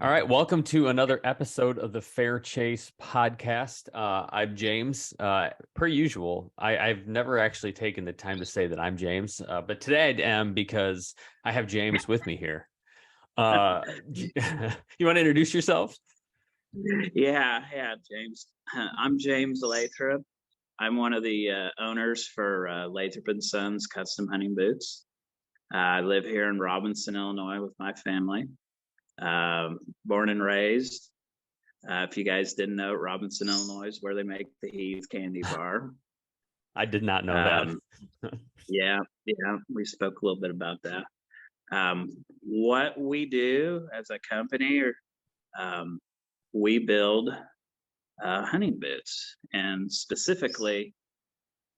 All right, welcome to another episode of the Fair Chase podcast. I'm James. Per usual, I've never actually taken the time to say that I'm James, but today I am because I have James with me here. You want to introduce yourself? Yeah, James. I'm James Lathrop. I'm one of the owners for Lathrop and Sons Custom Hunting Boots. I live here in Robinson, Illinois, with my family. Born and raised. If you guys didn't know, Robinson, Illinois is where they make the Heath candy bar. I did not know Um, that. yeah, we spoke a little bit about that. What we do as a company, um, we build hunting boots, and specifically,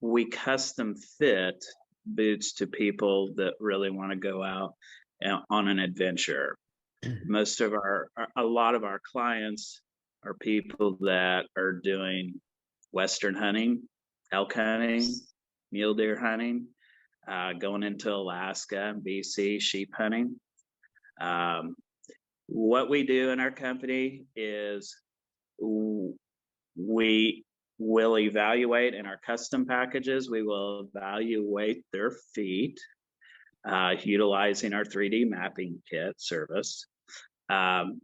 we custom fit boots to people that really want to go out on an adventure. A lot of our clients are people that are doing Western hunting, elk hunting, mule deer hunting, going into Alaska, BC, sheep hunting. Um, what we do in our company is we will evaluate in our custom packages, we will evaluate their feet utilizing our 3D mapping kit service um,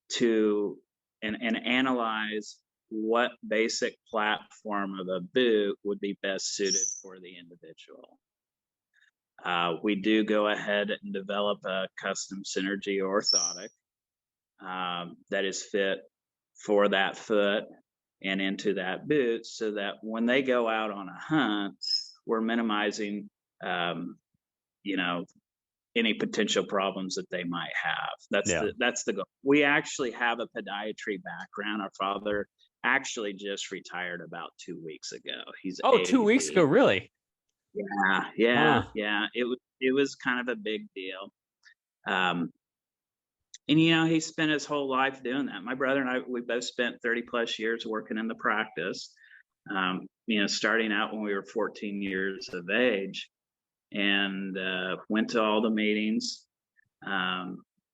to and analyze what basic platform of a boot would be best suited for the individual. We do go ahead and develop a custom synergy orthotic that is fit for that foot and into that boot, so that when they go out on a hunt, we're minimizing, you know, any potential problems that they might have. Yeah. That's the goal. We actually have a podiatry background. Our father actually just retired about 2 weeks ago. He's Oh, 2 weeks ago, 80. really? Huh. Yeah. It was kind of a big deal. Um, and he spent his whole life doing that. My brother and I, we both spent 30 plus years working in the practice. Starting out when we were 14 years of age, and went to all the meetings.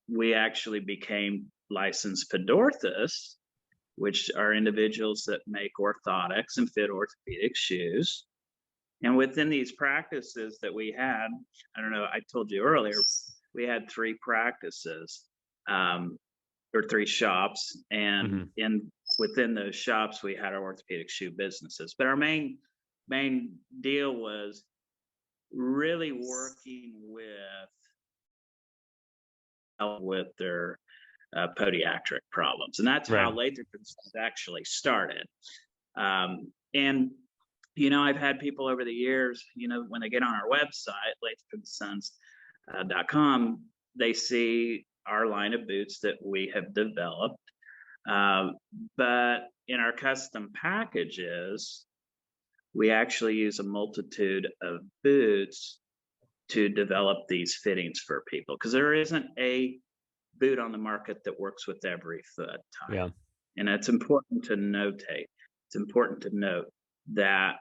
We actually became licensed podorthists, which are individuals that make orthotics and fit orthopedic shoes. And within these practices that we had, I don't know, I told you earlier, we had three practices or three shops. And within those shops, we had our orthopedic shoe businesses. But our main deal was really working with their podiatric problems, and that's how Right. Lathrop and Sons actually started. And I've had people over the years, when they get on our website, lathropsons.com, they see our line of boots that we have developed. But in our custom packages, we actually use a multitude of boots to develop these fittings for people, because there isn't a boot on the market that works with every foot type. Yeah. And it's important to notate. It's important to note that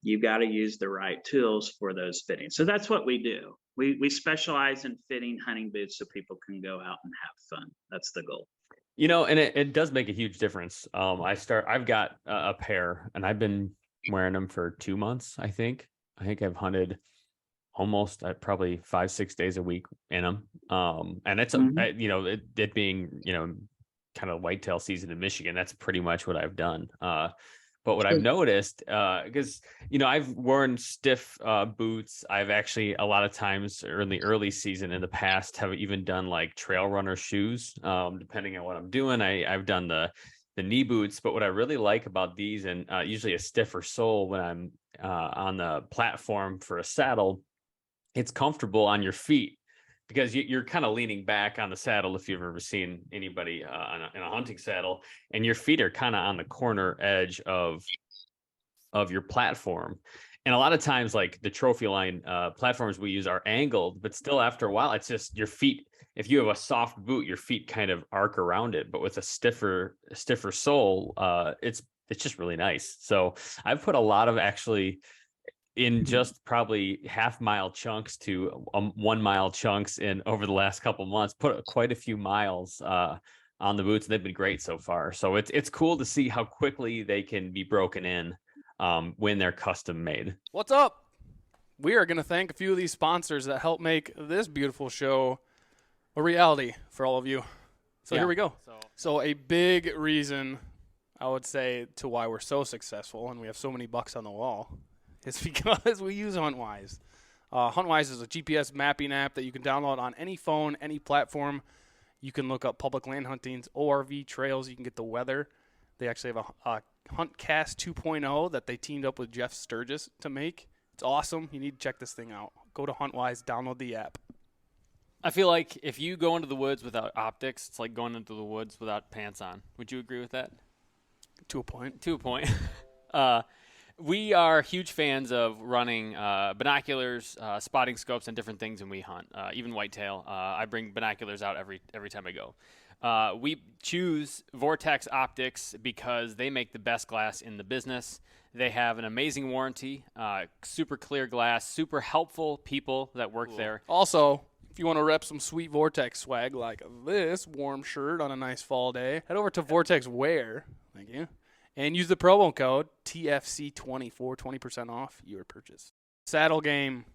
you've got to use the right tools for those fittings. So that's what we do. We specialize in fitting hunting boots so people can go out and have fun. That's the goal. And it does make a huge difference. I've got a pair, and I've been wearing them for 2 months. I think I've hunted almost probably 5-6 days a week in them. And it's it being kind of whitetail season in Michigan, that's pretty much what I've done. But what I've noticed, because I've worn stiff boots. I've actually a lot of times in the early season in the past have even done like trail runner shoes. Depending on what I'm doing, I've done the knee boots. But what I really like about these, and usually a stiffer sole when I'm on the platform for a saddle, it's comfortable on your feet, because you're kind of leaning back on the saddle. If you've ever seen anybody in a hunting saddle, and your feet are kind of on the corner edge of your platform. And a lot of times, like the trophy line platforms we use are angled, but still after a while, it's just your feet. If you have a soft boot, your feet kind of arc around it. But with a stiffer sole, it's just really nice. So I've put a lot of actually in just probably half-mile chunks to 1 mile chunks in over the last couple months. Put quite a few miles on the boots, and they've been great so far. So it's cool to see how quickly they can be broken in when they're custom made. What's up? We are going to thank a few of these sponsors that help make this beautiful show a reality for all of you. So Here we go. So a big reason, I would say, to why we're so successful and we have so many bucks on the wall is because we use HuntWise. HuntWise is a GPS mapping app that you can download on any phone, any platform. You can look up public land huntings, ORV trails. You can get the weather. They actually have a HuntCast 2.0 that they teamed up with Jeff Sturgis to make. It's awesome. You need to check this thing out. Go to HuntWise, download the app. I feel like if you go into the woods without optics, it's like going into the woods without pants on. Would you agree with that? To a point. To a point. We are huge fans of running binoculars, spotting scopes, and different things when we hunt, even whitetail. I bring binoculars out every time I go. We choose Vortex Optics because they make the best glass in the business. They have an amazing warranty, super clear glass, super helpful people that work there. Also, if you want to rep some sweet Vortex swag like this warm shirt on a nice fall day, head over to Vortex Wear. Thank you. And use the promo code TFC20 for 20% off your purchase. Saddle game,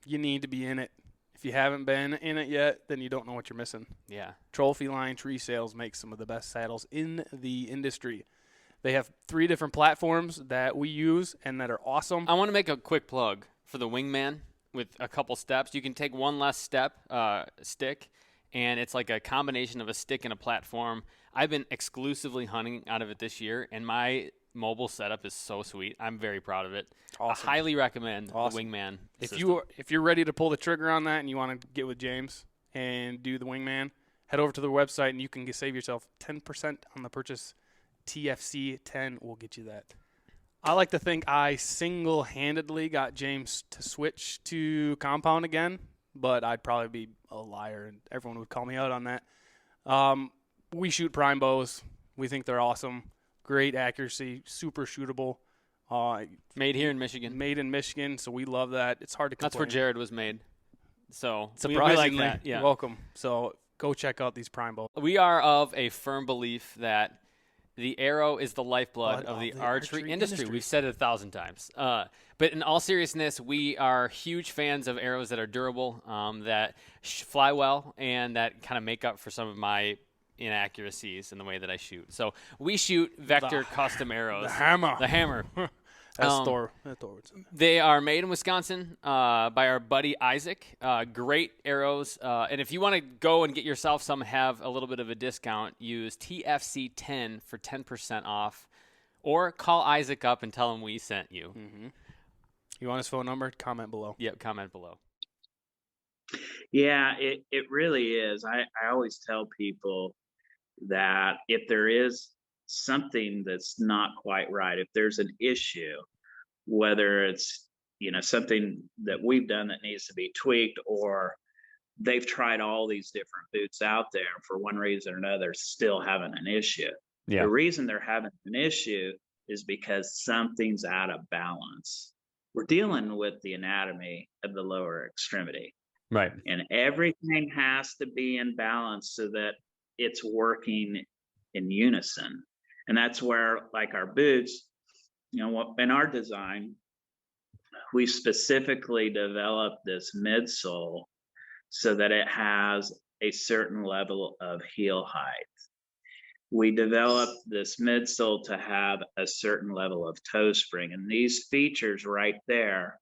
you need to be in it. If you haven't been in it yet, then you don't know what you're missing. Yeah. Trophy Line Tree Sales makes some of the best saddles in the industry. They have 3 different platforms that we use and that are awesome. I want to make a quick plug for the Wingman with a couple steps. You can take one less step, stick, and it's like a combination of a stick and a platform. I've been exclusively hunting out of it this year, and my mobile setup is so sweet. I'm very proud of it. Awesome. I highly recommend the Wingman system. If you're ready to pull the trigger on that and you want to get with James and do the Wingman, head over to the website and you can save yourself 10% on the purchase. TFC10 will get you that. I like to think I single-handedly got James to switch to compound again, but I'd probably be a liar and everyone would call me out on that. We shoot prime bows. We think they're awesome. Great accuracy, super shootable. Made here in Michigan. Made in Michigan, so we love that. It's hard to complain. That's where Jared was made. So surprisingly, we like that. Yeah. Welcome. So go check out these prime bows. We are of a firm belief that the arrow is the lifeblood of the archery industry. We've said it 1,000 times. But in all seriousness, we are huge fans of arrows that are durable, that fly well, and that kind of make up for some of my inaccuracies in the way that I shoot. So we shoot Vector custom arrows. The hammer. The hammer. That's Thor. They are made in Wisconsin by our buddy Isaac. Great arrows. And if you want to go and get yourself some, have a little bit of a discount, use TFC10 for 10% off. Or call Isaac up and tell him we sent you. Mm-hmm. You want his phone number? Comment below. Yep, comment below. Yeah, it really is. I always tell people that if there is something that's not quite right, if there's an issue, whether it's something that we've done that needs to be tweaked, or they've tried all these different boots out there for one reason or another, still having an issue. Yeah. The reason they're having an issue is because something's out of balance. We're dealing with the anatomy of the lower extremity. Right. And everything has to be in balance so that it's working in unison. And that's where, like our boots, in our design, we specifically developed this midsole so that it has a certain level of heel height. We developed this midsole to have a certain level of toe spring. And these features right there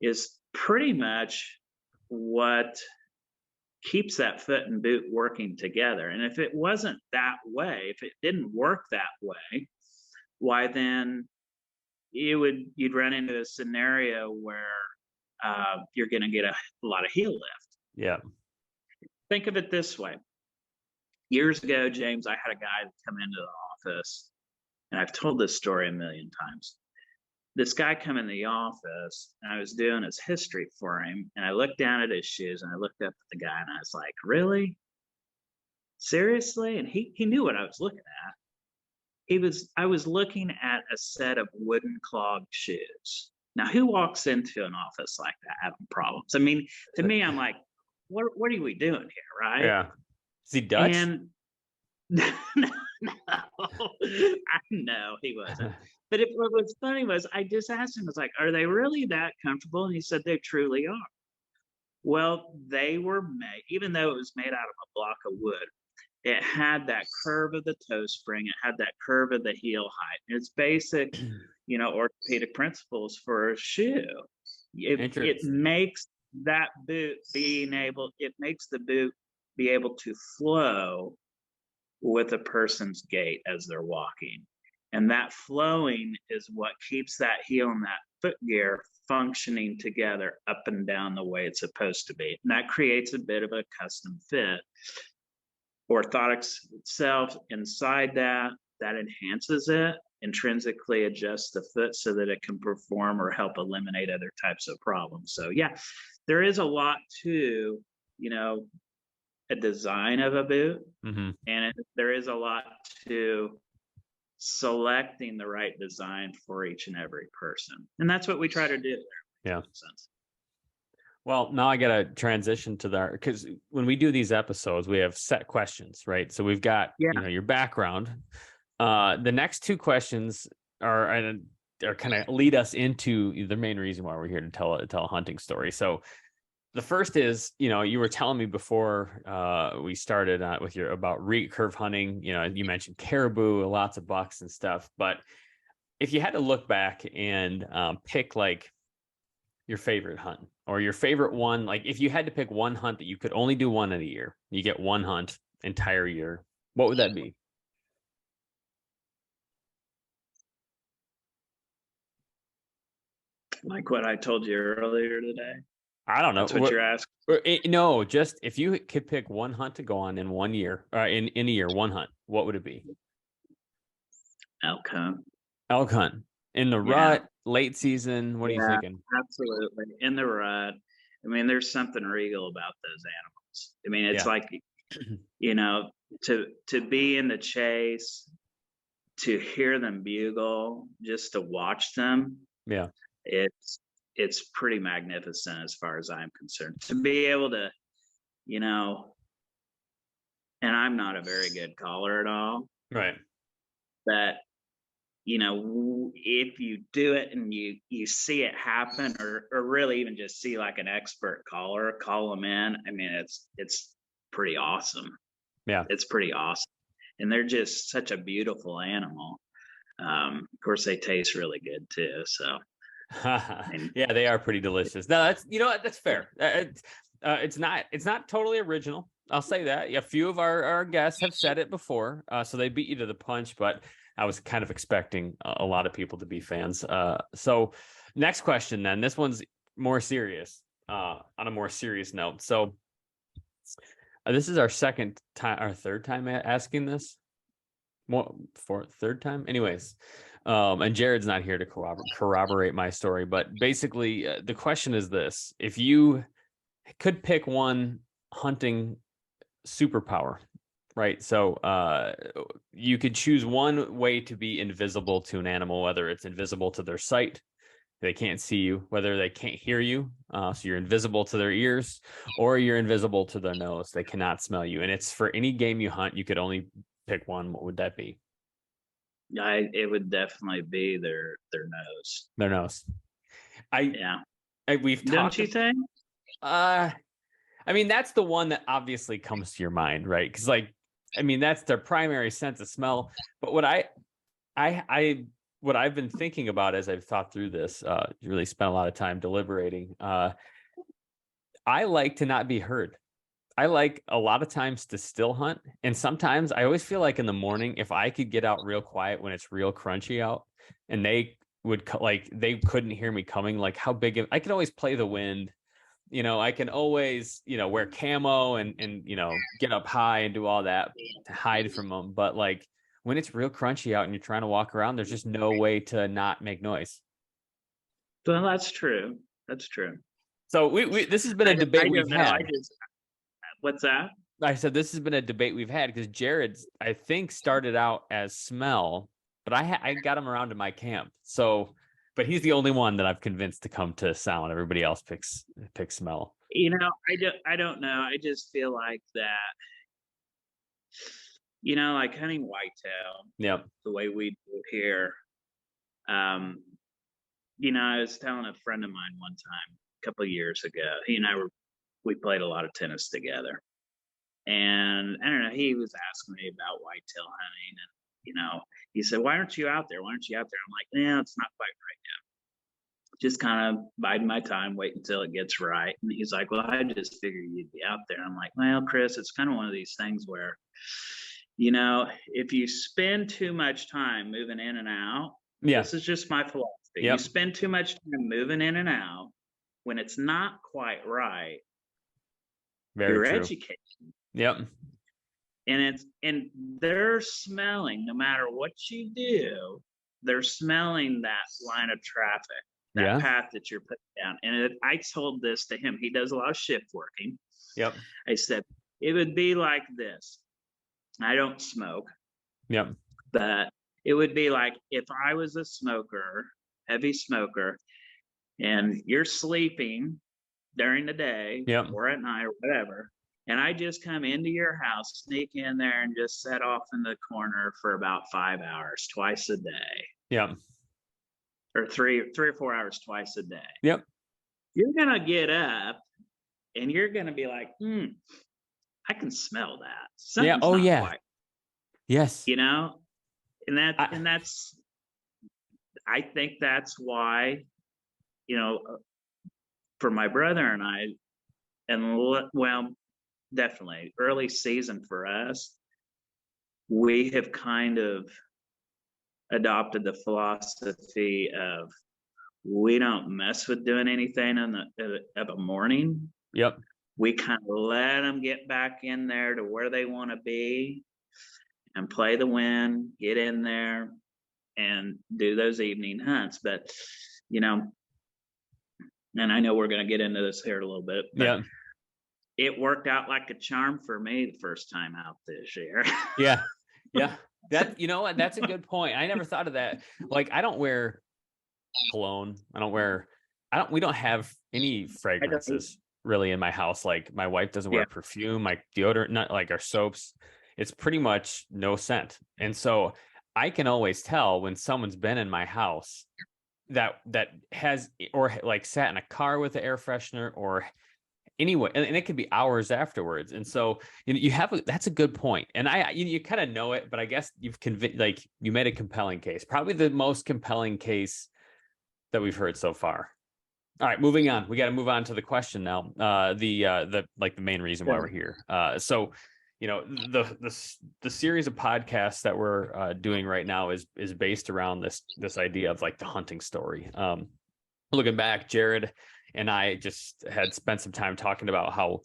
is pretty much what keeps that foot and boot working together. And if it wasn't that way, if it didn't work that way, why then you'd run into a scenario where you're going to get a lot of heel lift. Yeah. Think of it this way. Years ago, James, I had a guy come into the office, and I've told this story a million times. This guy come in the office, and I was doing his history for him, and I looked down at his shoes, and I looked up at the guy, and I was like, really? Seriously? And he knew what I was looking at. I was looking at a set of wooden clog shoes. Now, who walks into an office like that having problems? I mean, to me, I'm like, what are we doing here, right? Yeah. Is he Dutch? And no, no, he wasn't. But what was funny was I just asked him, I was like, are they really that comfortable? And he said they truly are. Well, they were made, even though it was made out of a block of wood, it had that curve of the toe spring, it had that curve of the heel height. It's basic, orthopedic principles for a shoe. It makes that boot it makes the boot be able to flow with a person's gait as they're walking. And that flowing is what keeps that heel and that foot gear functioning together up and down the way it's supposed to be. And that creates a bit of a custom fit. Orthotics itself, inside that enhances it, intrinsically adjusts the foot so that it can perform or help eliminate other types of problems. So yeah, there is a lot to, a design of a boot, and there is a lot to selecting the right design for each and every person, and that's what we try to do there. Yeah. Well, now I got to transition to because when we do these episodes, we have set questions, right? So we've got your background. The next two questions are kind of lead us into the main reason why we're here to tell a hunting story. So the first is, you were telling me before we started with about recurve hunting. You mentioned caribou, lots of bucks and stuff. But if you had to look back and pick like your favorite hunt or your favorite one, like if you had to pick one hunt that you could only do one in a year, you get one hunt entire year, what would that be? Like what I told you earlier today. I don't know. That's what you're asking. No, just if you could pick one hunt to go on in 1 year, in a year, one hunt, what would it be? Elk hunt. Elk hunt in the rut, late season. What are you thinking? Absolutely, in the rut. I mean, there's something regal about those animals. I mean, it's like, to be in the chase, to hear them bugle, just to watch them. Yeah, it's pretty magnificent as far as I'm concerned. To be able to, and I'm not a very good caller at all. Right. But, if you do it and you see it happen or really even just see like an expert caller call them in, I mean, it's pretty awesome. Yeah. It's pretty awesome. And they're just such a beautiful animal. Of course, they taste really good too. So. Yeah, they are pretty delicious. No, that's fair. It's not totally original. I'll say that. A few of our guests have said it before, so they beat you to the punch. But I was kind of expecting a lot of people to be fans. So next question, then. This one's more serious. On a more serious note. So this is our third time asking this. Third time, anyways. And Jared's not here to corroborate my story, but basically the question is this: if you could pick one hunting superpower, right? So you could choose one way to be invisible to an animal, whether it's invisible to their sight, they can't see you, whether they can't hear you, so you're invisible to their ears, or you're invisible to their nose, they cannot smell you. And it's for any game you hunt, you could only pick one. What would that be? It would definitely be their nose. Their nose. We've talked. Don't you think? I mean, that's the one that obviously comes to your mind, right? Because, that's their primary sense of smell. But what I've been thinking about as I've thought through this, really spent a lot of time deliberating. I like to not be heard. I like a lot of times to still hunt. And sometimes I always feel like in the morning, if I could get out real quiet when it's real crunchy out and they couldn't hear me coming, like how big I could always play the wind. I can always, wear camo and get up high and do all that to hide from them. But when it's real crunchy out and you're trying to walk around, there's just no way to not make noise. Well, that's true. That's true. So this has been a debate we've had. What's that? I said this has been a debate we've had because Jared, I think, started out as smell, but I got him around to my camp. So but he's the only one that I've convinced to come to sound. Everybody else picks smell. I don't know. I just feel like that, like hunting whitetail, Yep. the way we do here. I was telling a friend of mine one time, a couple of years ago, he and we played a lot of tennis together. And I don't know, he was asking me about whitetail hunting, and he said, "Why aren't you out there? Why aren't you out there?" I'm like, "Yeah, it's not quite right now. Just kind of biding my time, wait until it gets right." And he's like, "Well, I just figured you'd be out there." I'm like, "Well, Chris, it's kind of one of these things where, if you spend too much time moving in and out, this is just my philosophy. Yep. You spend too much time moving in and out when it's not quite right. Very you're true. educating." Yep. And they're smelling, no matter what you do, they're smelling that line of traffic, that path that you're putting down. And I told this to him. He does a lot of shift working. Yep. I said, it would be like this. I don't smoke. Yep. But it would be like if I was a smoker, heavy smoker, and you're sleeping during the day or at night or whatever, and I just come into your house, sneak in there, and just set off in the corner for about 5 hours twice a day. Yep. Or three or 4 hours twice a day. Yep. You're gonna get up and you're gonna be like, I can smell that. Something's not quite. Yes. And that's I think that's why, for my brother and I, and definitely early season for us, we have kind of adopted the philosophy of we don't mess with doing anything of a morning. Yep. We kind of let them get back in there to where they want to be and play the wind, get in there and do those evening hunts. But, and I know we're going to get into this here a little bit, but it worked out like a charm for me the first time out this year. Yeah. That, that's a good point. I never thought of that. Like, I don't wear cologne. We don't have any fragrances really in my house. Like, my wife doesn't wear perfume, my deodorant, not like our soaps. It's pretty much no scent. And so I can always tell when someone's been in my house that has, or like sat in a car with the air freshener or anyway, and it could be hours afterwards. And so that's a good point. And you kind of know it, but I guess you've you made a compelling case, probably the most compelling case that we've heard so far. All right, moving on. We got to move on to the question now. The main reason why we're here. So, the series of podcasts that we're doing right now is based around this idea of like the hunting story. Looking back, Jared and I just had spent some time talking about how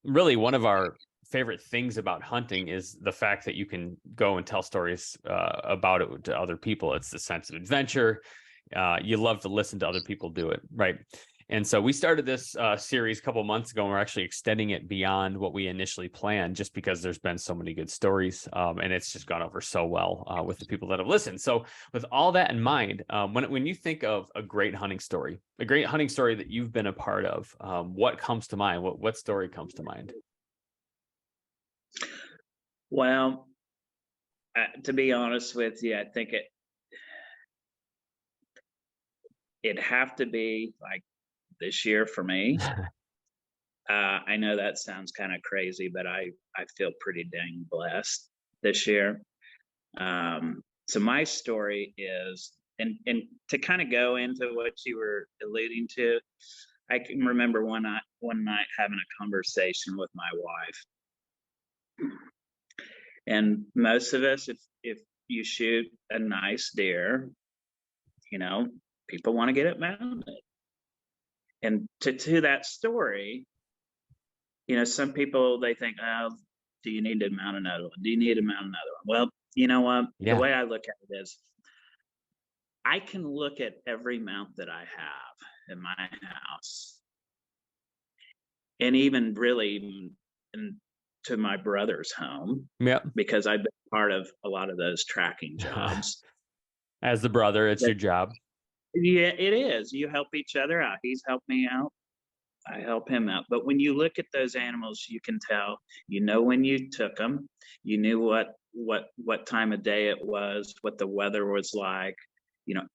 really one of our favorite things about hunting is the fact that you can go and tell stories about it to other people. It's the sense of adventure. You love to listen to other people do it, right? And so we started this series a couple of months ago, and we're actually extending it beyond what we initially planned, just because there's been so many good stories, and it's just gone over so well with the people that have listened. So with all that in mind, when you think of a great hunting story that you've been a part of, what comes to mind? What story comes to mind? Well, to be honest with you, I think it'd have to be like this year for me. I know that sounds kind of crazy, but I feel pretty dang blessed this year. So my story is, and to kind of go into what you were alluding to, I can remember one night having a conversation with my wife. And most of us, if you shoot a nice deer, people want to get it mounted. And to that story, some people, they think, oh, do you need to mount another one? Do you need to mount another one? Well, you know what? The way I look at it is, I can look at every mount that I have in my house, and even really to my brother's home, because I've been part of a lot of those tracking jobs. As the brother, it's your job. Yeah, it is. You help each other out. He's helped me out. I help him out. But when you look at those animals, you can tell, when you took them, you knew what time of day it was, what the weather was like,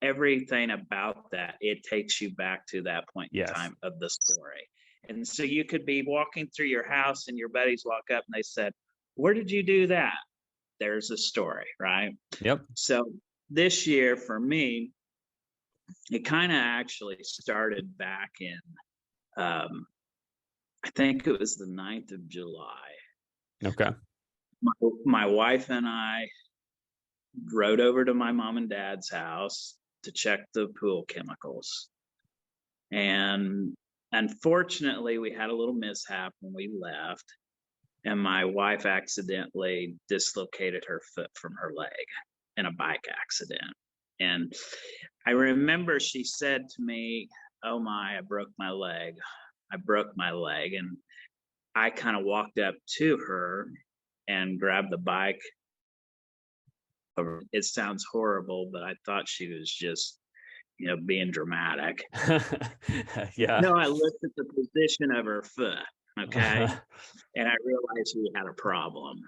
everything about that. It takes you back to that point in Yes. time of the story. And so you could be walking through your house and your buddies walk up and they said, "Where did you do that?" There's a story, right? Yep. So this year for me, it kind of actually started back in I think it was the 9th of July. Okay. My wife and I rode over to my mom and dad's house to check the pool chemicals. And unfortunately, we had a little mishap when we left, and my wife accidentally dislocated her foot from her leg in a bike accident. And I remember she said to me, "Oh my, I broke my leg. I broke my leg." And I kind of walked up to her and grabbed the bike. It sounds horrible, but I thought she was just, being dramatic. Yeah. No, I looked at the position of her foot, okay? And I realized we had a problem.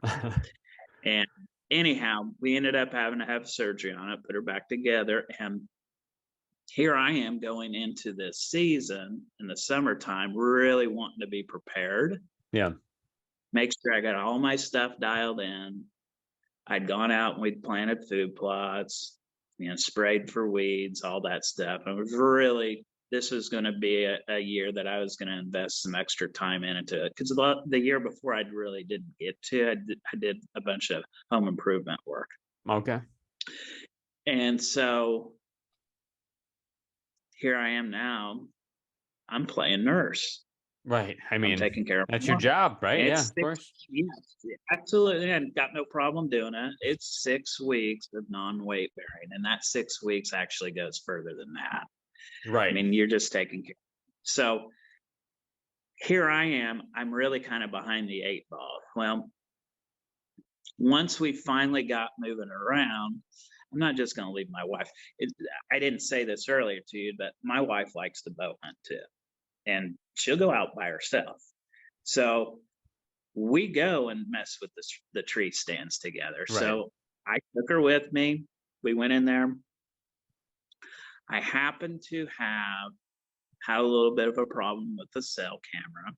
And anyhow, we ended up having to have surgery on it, put her back together. And here I am going into this season in the summertime, really wanting to be prepared. Yeah. Make sure I got all my stuff dialed in. I'd gone out and we'd planted food plots, sprayed for weeds, all that stuff. I was really, this was going to be a year that I was going to invest some extra time into it. Because the year before, I really didn't get to. I did a bunch of home improvement work. Okay. And so here I am now. I'm playing nurse. Right. I mean, I'm taking care of that's your job, right? Yeah, of course. Yes, absolutely. And got no problem doing it. It's 6 weeks of non-weight bearing. And that 6 weeks actually goes further than that. Right. I mean, you're just taking care. So here I am. I'm really kind of behind the 8 ball. Well, once we finally got moving around, I'm not just going to leave my wife. I didn't say this earlier to you, but my wife likes to bow hunt too. And she'll go out by herself. So we go and mess with the tree stands together. Right. So I took her with me. We went in there. I happened to have had a little bit of a problem with the cell camera.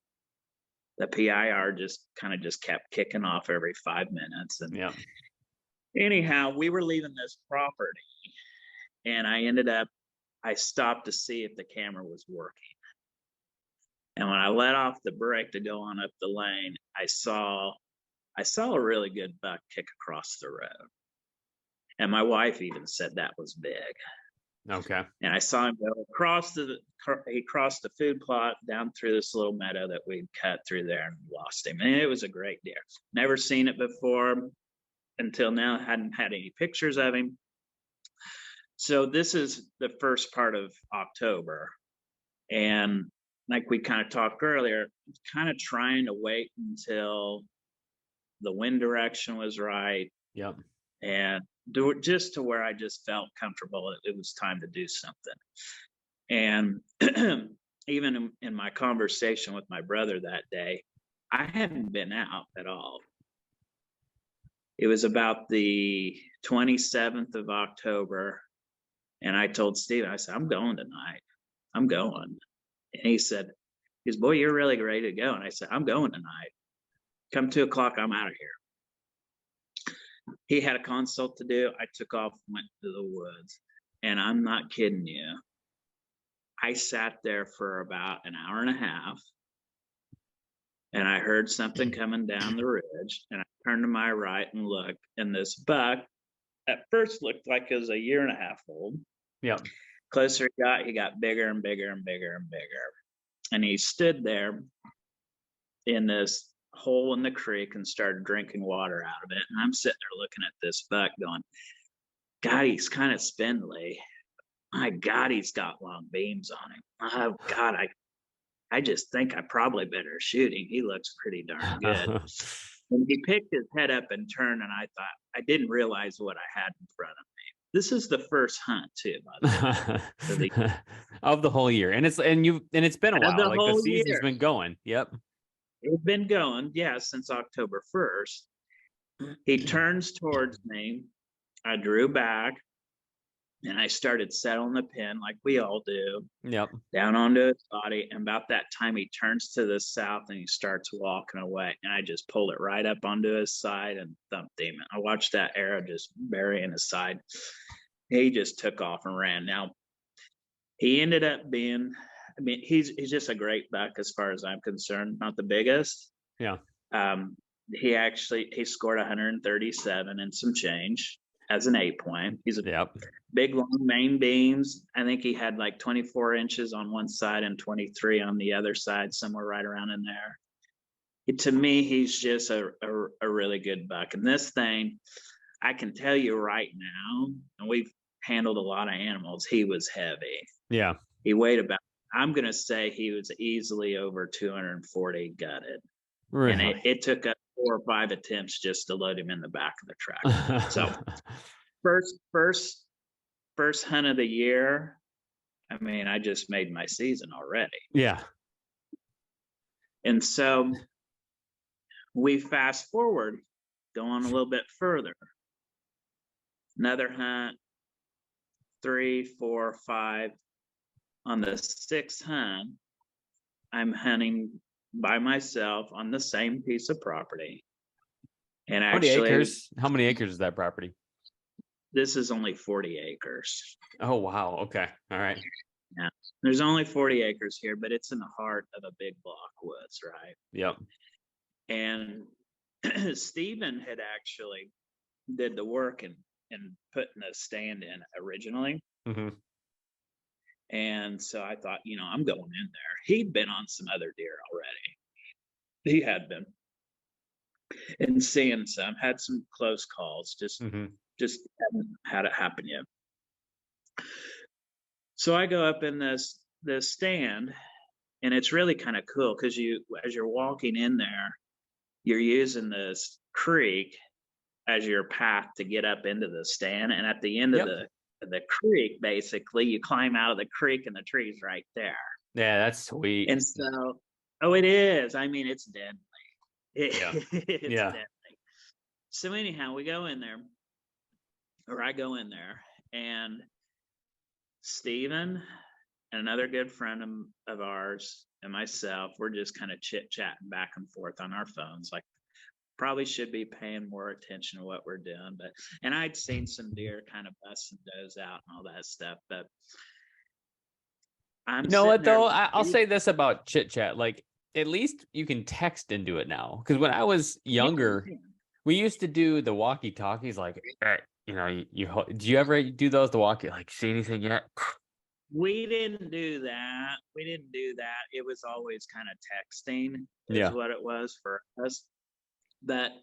The PIR just kept kicking off every 5 minutes. And anyhow, we were leaving this property and I stopped to see if the camera was working. And when I let off the brake to go on up the lane, I saw a really good buck kick across the road. And my wife even said that was big. Okay. And I saw him go he crossed the food plot down through this little meadow that we'd cut through there and lost him. And it was a great deer. Never seen it before until now. Hadn't had any pictures of him. So this is the first part of October. And like we kind of talked earlier, kind of trying to wait until the wind direction was right. Yep. And do it just to where I just felt comfortable. It was time to do something. And even in my conversation with my brother that day, I hadn't been out at all. It was about the 27th of October. And I told Steve, I said, "I'm going tonight. I'm going." And he said, "Boy, you're really ready to go." And I said, "I'm going tonight. Come 2 o'clock, I'm out of here." He had a consult to do. I took off, went to the woods. And I'm not kidding you. I sat there for about an hour and a half. And I heard something coming down the ridge. And I turned to my right and looked. And this buck at first looked like it was a year and a half old. Yeah. Closer he got bigger and bigger and bigger and bigger. And he stood there in this hole in the creek and started drinking water out of it. And I'm sitting there looking at this buck going, God, he's kind of spindly. My God, he's got long beams on him. Oh, God, I just think I probably better shoot him. He looks pretty darn good. And he picked his head up and turned, and I thought, I didn't realize what I had in front of me. This is the first hunt too, by the way. Of the whole year. And it's been a while. The Like the whole season's year. been going. Yep. It's been going, yeah, since October 1st. He turns towards me. I drew back and I started settling the pin like we all do. Yep. Down onto his body. And about that time, he turns to the south and he starts walking away. And I just pulled it right up onto his side and thumped him. I watched that arrow just bury in his side. He just took off and ran. Now, he ended up being, I mean, he's just a great buck as far as I'm concerned. Not the biggest. Yeah. He scored 137 and some change as an 8-point. He's a Yep. big long main beams. I think he had like 24 inches on one side and 23 on the other side, somewhere right around in there. To me, he's just a really good buck. And this thing, I can tell you right now, and we've handled a lot of animals, he was heavy. Yeah. He weighed about, I'm going to say he was easily over 240 gutted. Really? And it took us 4 or 5 attempts just to load him in the back of the tractor. So first hunt of the year, I mean, I just made my season already. Yeah. And so we fast forward, go on a little bit further. Another hunt, 3, 4, 5. On the 6th hunt, I'm hunting by myself on the same piece of property. And How many actually, acres? How many acres is that property? this is only 40 acres. Oh, wow. Okay. All right. Yeah. There's only 40 acres here, but it's in the heart of a big block woods, right? Yep. And Stephen had actually did the work and putting the stand in originally. Mm-hmm. And so I thought, I'm going in there. He'd been on some other deer already. He had been. And seeing some, had some close calls, just haven't had it happen yet. So I go up in this stand, and it's really kind of cool because as you're walking in there, you're using this creek as your path to get up into the stand. And at the end of the creek, basically, you climb out of the creek and the tree's right there. Yeah, that's sweet. And so, it is. I mean, it's deadly. It's deadly. So anyhow, we go in there, or I go in there, and Stephen and another good friend of ours and myself, we're just kind of chit-chatting back and forth on our phones, like probably should be paying more attention to what we're doing. And I'd seen some deer kind of busting those out and all that stuff, but you know what though? I'll say this about chit chat. Like, at least you can text into it now. Because when I was younger, we used to do the walkie talkies. Like, do you ever do those? The walkie, like, see anything yet? We didn't do that. It was always kind of texting is what it was for us. But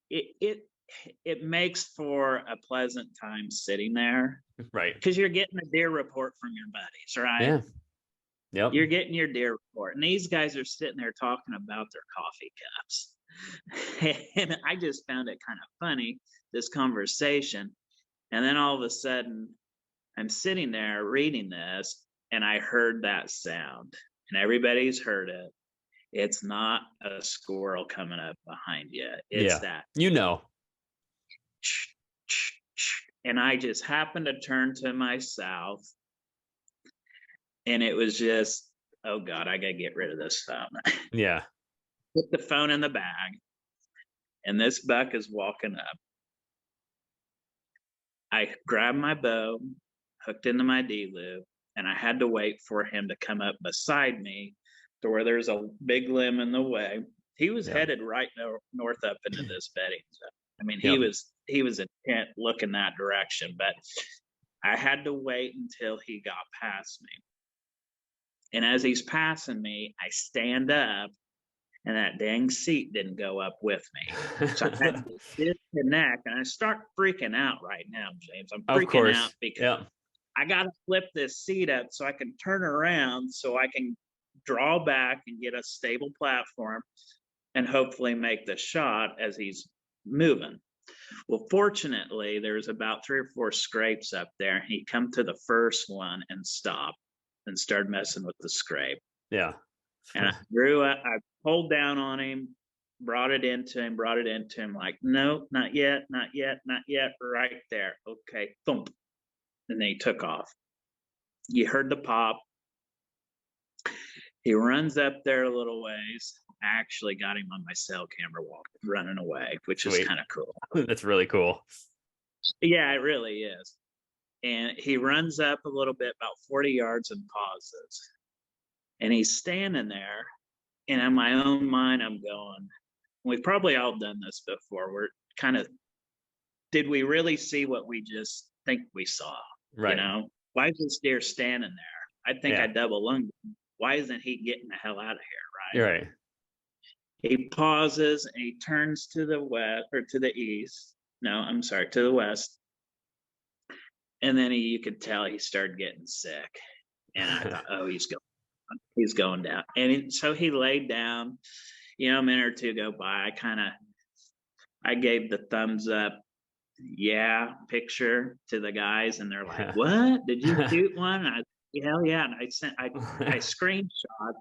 it makes for a pleasant time sitting there, right? Because you're getting a deer report from your buddies, right? Yeah. Yep. You're getting your deer report, and these guys are sitting there talking about their coffee cups. And I just found it kind of funny, this conversation. And then all of a sudden, I'm sitting there reading this, and I heard that sound, and everybody's heard it. It's not a squirrel coming up behind you. It's that. And I just happened to turn to my south, and it was just, oh God, I got to get rid of this phone. Yeah. Put the phone in the bag, and this buck is walking up. I grabbed my bow, hooked into my D-loop, and I had to wait for him to come up beside me to where there's a big limb in the way. He was headed right north up into this bedding zone. I mean, he was intent looking that direction, but I had to wait until he got past me. And as he's passing me, I stand up, and that dang seat didn't go up with me. So I had to disconnect, and I start freaking out right now, James. I'm freaking out because I got to flip this seat up so I can turn around so I can draw back and get a stable platform and hopefully make the shot as he's moving. Well, fortunately, there's about 3 or 4 scrapes up there. He come to the first one and stopped and started messing with the scrape. Yeah. And I drew it, I pulled down on him, brought it into him, like, no, not yet, not yet, not yet, right there. Okay, thump. And then he took off. You heard the pop. He runs up there a little ways. I actually got him on my cell camera running away, which is kind of cool. That's really cool. Yeah, it really is. And he runs up a little bit, about 40 yards, and pauses. And he's standing there. And in my own mind, I'm going, we've probably all done this before. We're kind of, did we really see what we just think we saw? Right. You know, why is this deer standing there? I think I double lunged him. Why isn't he getting the hell out of here? Right. Right. He pauses and he turns to the west, or to the east. No, I'm sorry, to the west. And then you could tell he started getting sick. And I thought, oh, he's going down. And so he laid down, you know, a minute or two go by. I gave the thumbs up, yeah, picture to the guys. And they're like, what? Did you shoot one? And hell yeah. And I screenshot,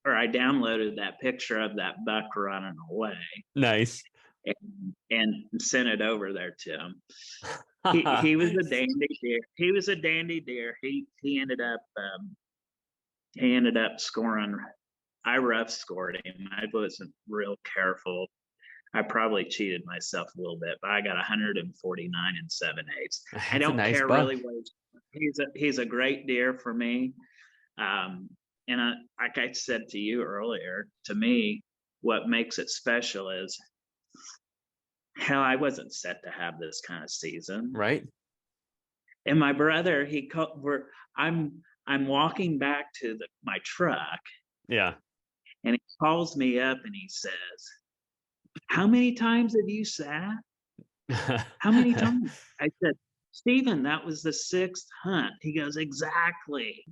or I downloaded that picture of that buck running away. Nice. And sent it over there to him. He was a dandy deer. He was a dandy deer. He ended up scoring. I rough scored him. I wasn't real careful. I probably cheated myself a little bit, but I got 149 and 7/8. I don't care really what he's a great deer for me. And like I said to you earlier, to me, what makes it special is, hell, I wasn't set to have this kind of season. Right. And my brother, I'm walking back to my truck. Yeah. And he calls me up and he says, how many times have you sat? How many times? I said, Stephen, that was the 6th hunt. He goes, exactly.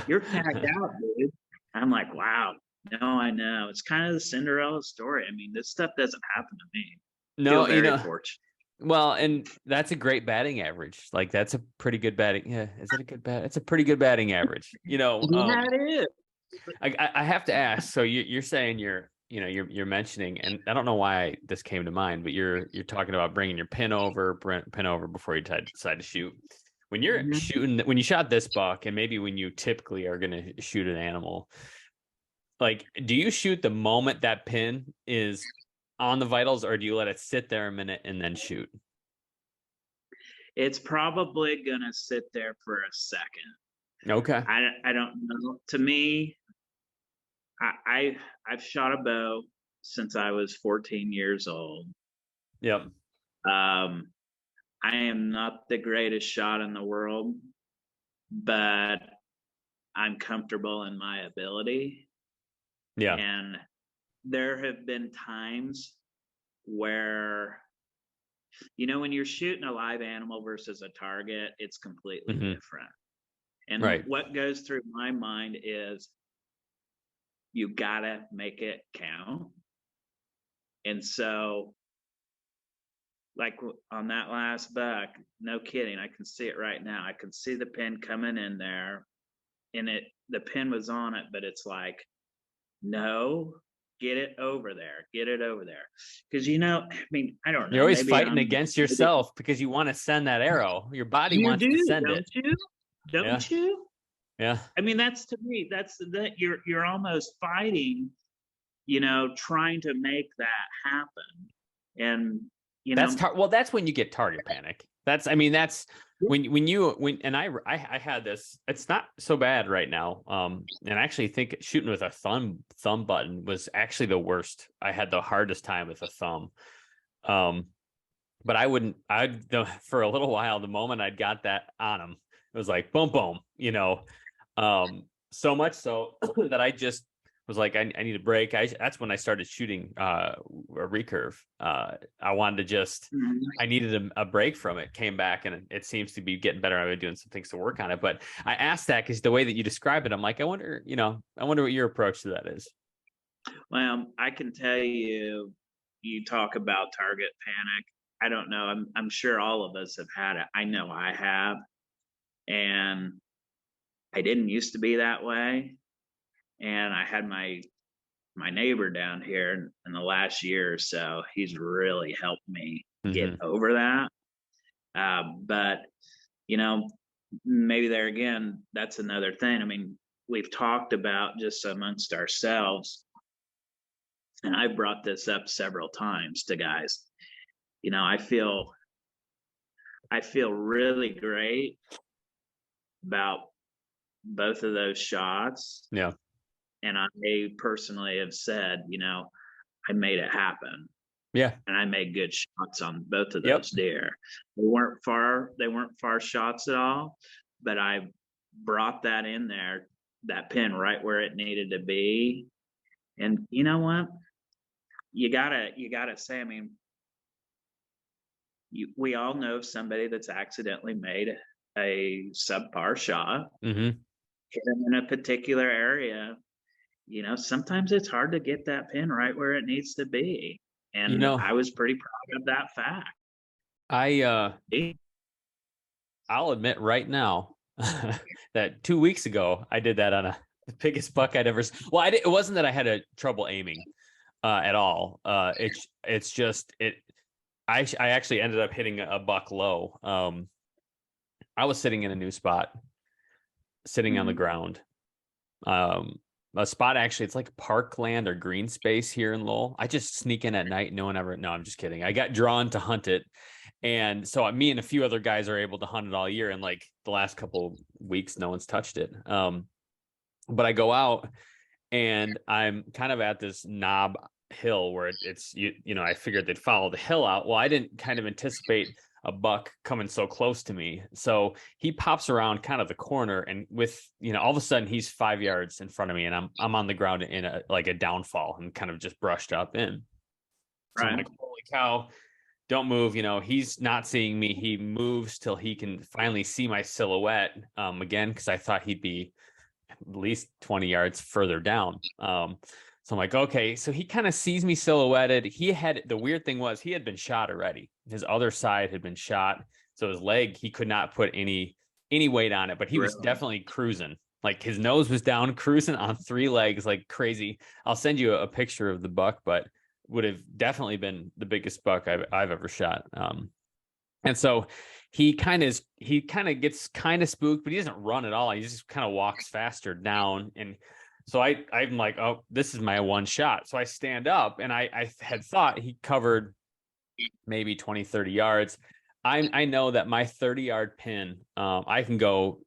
You're tagged out, dude. I'm like, wow. No, I know. It's kind of the Cinderella story. I mean, this stuff doesn't happen to me. No, you know, fortunate. Well, and that's a great batting average. Like, that's a pretty good batting. Yeah, is it a good bat? It's a pretty good batting average. You know, yeah, it is. I have to ask. So you're saying you're mentioning, and I don't know why this came to mind, but you're talking about bringing your pin over before you decide to shoot. When you're shooting, when you shot this buck, and maybe when you typically are going to shoot an animal, like, do you shoot the moment that pin is on the vitals, or do you let it sit there a minute and then shoot? It's probably gonna sit there for a second. Okay. I don't know. To me, I've shot a bow since I was 14 years old. Yep. I am not the greatest shot in the world, but I'm comfortable in my ability. Yeah. And there have been times where, you know, when you're shooting a live animal versus a target, it's completely different. And what goes through my mind is, you gotta make it count. And so, like on that last buck, no kidding, I can see it right now. I can see the pin coming in there, and the pin was on it, but it's like, no, get it over there. Because, you know, I mean, I don't know. You're always fighting against yourself because you want to send that arrow. Your body wants to send it. Don't you? Yeah. I mean, that's, to me, that's that you're almost fighting, you know, trying to make that happen. And, you know, that's when you get target panic. That's when I had this. It's not so bad right now. And I actually think shooting with a thumb button was actually the worst. I had the hardest time with a thumb. But for a little while, the moment I'd got that on him, it was like boom, boom, you know. So much so that I just was like, I need a break. That's when I started shooting a recurve. I wanted to just, I needed a break from it. Came back, and it seems to be getting better. I've been doing some things to work on it. But I asked that because the way that you describe it, I'm like, I wonder what your approach to that is. Well, I can tell you, you talk about target panic. I don't know. I'm sure all of us have had it. I know I have, and I didn't used to be that way. And I had my neighbor down here in the last year or so. He's really helped me get over that. But you know, maybe there again, that's another thing. I mean, we've talked about just amongst ourselves, and I've brought this up several times to guys. You know, I feel really great about both of those shots. Yeah. And I personally have said, you know, I made it happen. Yeah. And I made good shots on both of those deer. They weren't far shots at all, but I brought that in there, that pin right where it needed to be. And you know what? You gotta say, I mean, we all know somebody that's accidentally made a subpar shot, hit them in a particular area. You know, sometimes it's hard to get that pin right where it needs to be. And You know, I was pretty proud of that fact. I'll admit right now that 2 weeks ago I did that on the biggest buck I'd ever. Well, it wasn't that I had a trouble aiming at all. It's just it. I actually ended up hitting a buck low. I was sitting in a new spot, sitting on the ground. A spot, actually, it's like parkland or green space here in Lowell. I just sneak in at night. No, I'm just kidding. I got drawn to hunt it. And so me and a few other guys are able to hunt it all year. And like the last couple weeks, no one's touched it. But I go out and I'm kind of at this knob hill where it's I figured they'd follow the hill out. Well, I didn't kind of anticipate a buck coming so close to me. So he pops around kind of the corner, and with, all of a sudden he's 5 yards in front of me, and I'm on the ground in a downfall and kind of just brushed up in. So I'm like, holy cow, don't move. He's not seeing me. He moves till he can finally see my silhouette again, because I thought he'd be at least 20 yards further down. So I'm like, okay. So he kind of sees me silhouetted. The weird thing was he had been shot already. His other side had been shot. So his leg, he could not put any weight on it, but he was definitely cruising. Like his nose was down, cruising on 3 legs like crazy. I'll send you a picture of the buck, but would have definitely been the biggest buck I've ever shot. And so he kind of gets kind of spooked, but he doesn't run at all. He just kind of walks faster down. And so I'm like, oh, this is my one shot. So I stand up, and I had thought he covered maybe 20, 30 yards. I know that my 30-yard pin, I can go,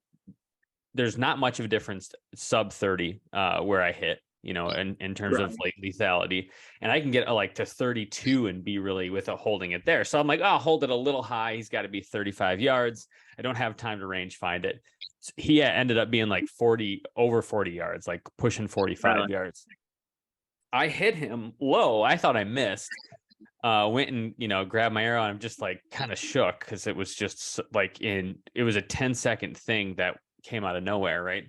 there's not much of a difference sub 30 where I hit, in terms of like lethality. And I can get like to 32 and be really with holding it there. So I'm like, I'll hold it a little high. He's got to be 35 yards. I don't have time to range find it. He ended up being like over 40 yards, like pushing 45 yards. I hit him low. I thought I missed. Went and, grabbed my arrow, and I'm just like kind of shook, because it was just like it was a 10-second thing that came out of nowhere, right?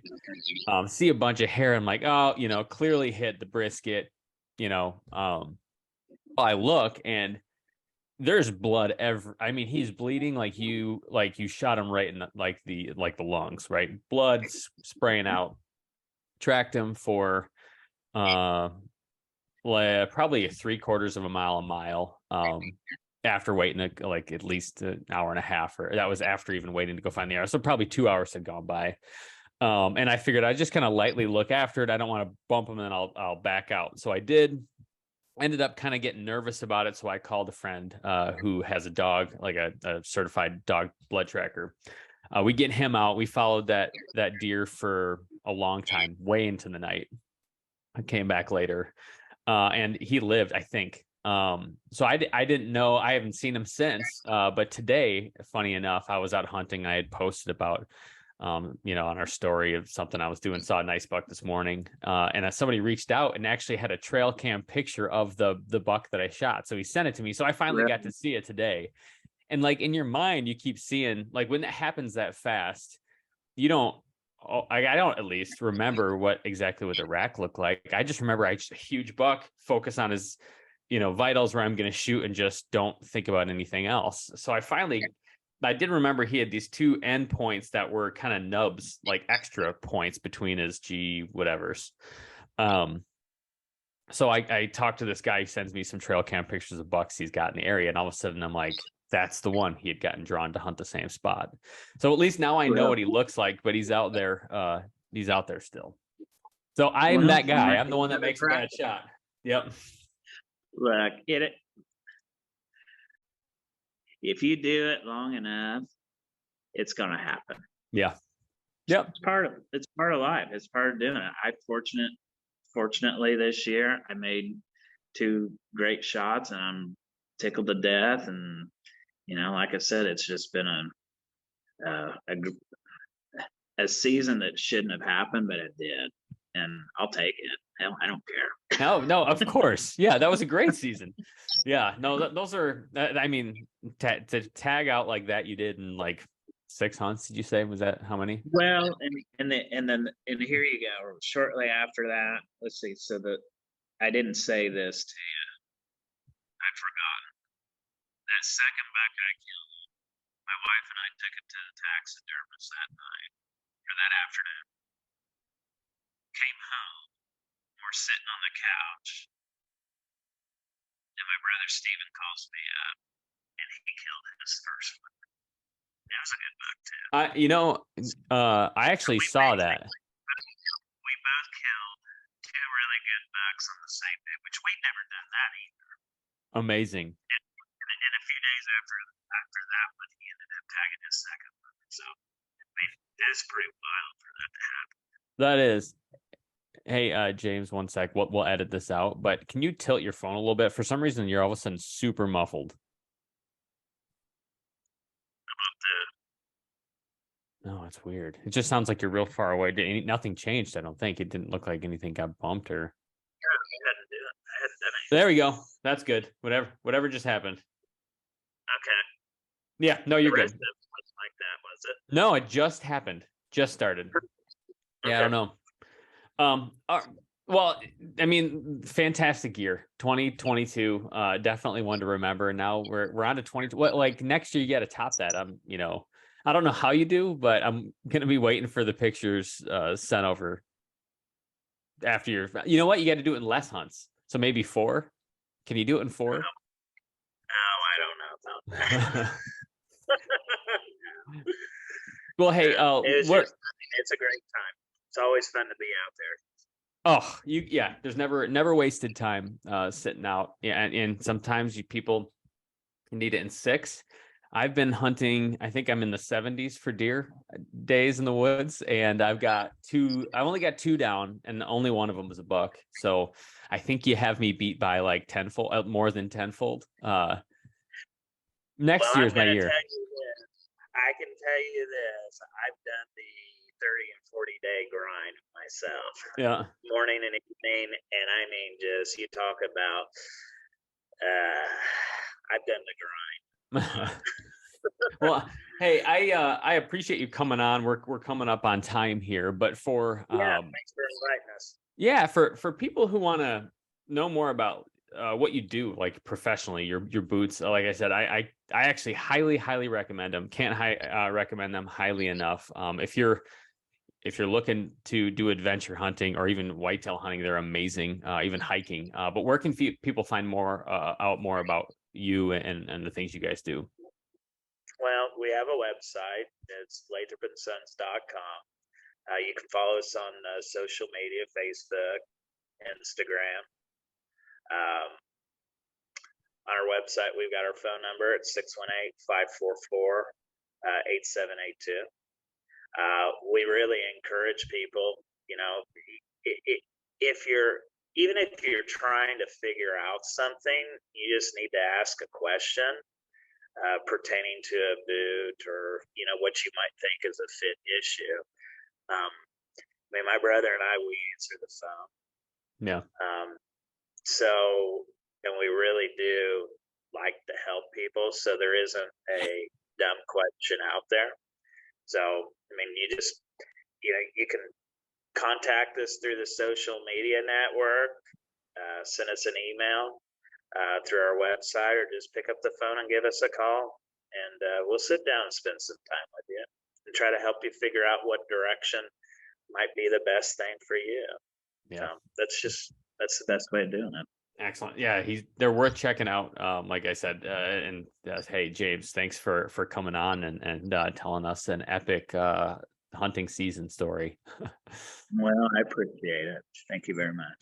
See a bunch of hair. I'm like, oh, clearly hit the brisket, I look, and there's blood he's bleeding like you shot him right in the lungs, right? Blood spraying out. Tracked him for probably 3/4 of a mile, after waiting at least an hour and a half, or that was after even waiting to go find the arrow. So probably 2 hours had gone by. And I figured I'd just kind of lightly look after it. I don't want to bump him, and then I'll back out. So I did. Ended up kind of getting nervous about it. So I called a friend who has a dog, like a certified dog blood tracker. We get him out. We followed that deer for a long time, way into the night. I came back later, and he lived, I think. So I didn't know. I haven't seen him since. But today, funny enough, I was out hunting. I had posted about, on our story of something I was doing, saw a nice buck this morning. And somebody reached out and actually had a trail cam picture of the buck that I shot. So he sent it to me. So I finally got to see it today. And like in your mind, you keep seeing, like when it happens that fast, I don't at least remember exactly what the rack looked like. I just remember a huge buck, focus on his vitals where I'm going to shoot and just don't think about anything else. So I did remember he had these two endpoints that were kind of nubs, like extra points between his G whatevers. So I talked to this guy. He sends me some trail cam pictures of bucks he's got in the area, and all of a sudden I'm like, that's the one. He had gotten drawn to hunt the same spot. So at least now I know what he looks like, but he's out there. He's out there still. So I'm that guy. I'm the one that makes a bad shot. Yep. Look, if you do it long enough, it's gonna happen. Yeah. Yep. It's part of life. It's part of doing it. Fortunately this year I made 2 great shots, and I'm tickled to death. And like I said, it's just been a season that shouldn't have happened, but it did, and I'll take it. Hell, I don't care. No, of course. Yeah, that was a great season. Yeah, no, those are. I mean, to tag out like that, you did in like 6 hunts. Did you say? Was that how many? Well, and then here you go. Shortly after that, let's see. So I didn't say this to you. I forgot. That second buck I killed, my wife and I took it to the taxidermist that night or that afternoon. Came home. We're sitting on the couch, and my brother Steven calls me up, and he killed his first one. That was a good buck too. I actually saw that. We both killed 2 really good bucks on the same day, which we'd never done that either. Amazing. And a few days after that one, he ended up tagging his second one. So that's pretty wild for that to happen. That is. Hey, James, one sec. We'll edit this out, but can you tilt your phone a little bit? For some reason, you're all of a sudden super muffled. No, it's weird. It just sounds like you're real far away. Nothing changed, I don't think. It didn't look like anything got bumped or. There we go. That's good. Whatever just happened. Okay. Yeah, no, you're good. Like that, was it? No, it just happened. Just started. Yeah, I don't know. Well, I mean, fantastic year, 2022. Definitely one to remember. Now we're on to 20. Like next year, you got to top that. I don't know how you do, but I'm gonna be waiting for the pictures sent over after your. You know what? You got to do it in less hunts. So maybe 4. Can you do it in 4? No, I don't know about that. Well, hey, it's a great time. It's always fun to be out there. Oh, there's never wasted time sitting out. Yeah, and sometimes people need it in 6. I've been hunting, I think I'm in the 70s for deer days in the woods, and I've only got 2 down, and only one of them was a buck. So I think you have me beat by like tenfold, more than tenfold. Next year's my year. I can tell you this. I've done the 30 and 40-day grind myself. Yeah. Morning and evening. And I mean, just you talk about, I've done the grind. Well, hey, I appreciate you coming on. We're coming up on time here, but thanks for inviting us. Yeah, for people who want to know more about what you do, like professionally, your boots. Like I said, I actually highly recommend them. Can't recommend them highly enough. If you're looking to do adventure hunting or even whitetail hunting, they're amazing. Even hiking. But where can people find out more about you and the things you guys do? Well, we have a website. It's lathropandsons.com. You can follow us on social media, Facebook, Instagram. On our website, we've got our phone number. It's 618-544-8782. We really encourage people, if you're trying to figure out something, you just need to ask a question pertaining to a boot or, what you might think is a fit issue. My brother and I, we answer the phone. Yeah. And we really do like to help people. So there isn't a dumb question out there. So, you can contact us through the social media network, send us an email. through our website, or just pick up the phone and give us a call, and we'll sit down and spend some time with you and try to help you figure out what direction might be the best thing for you. Yeah. That's the best way of doing it. Excellent. Yeah, they're worth checking out. Like I said, and hey, James, thanks for coming on and telling us an epic hunting season story. Well, I appreciate it. Thank you very much.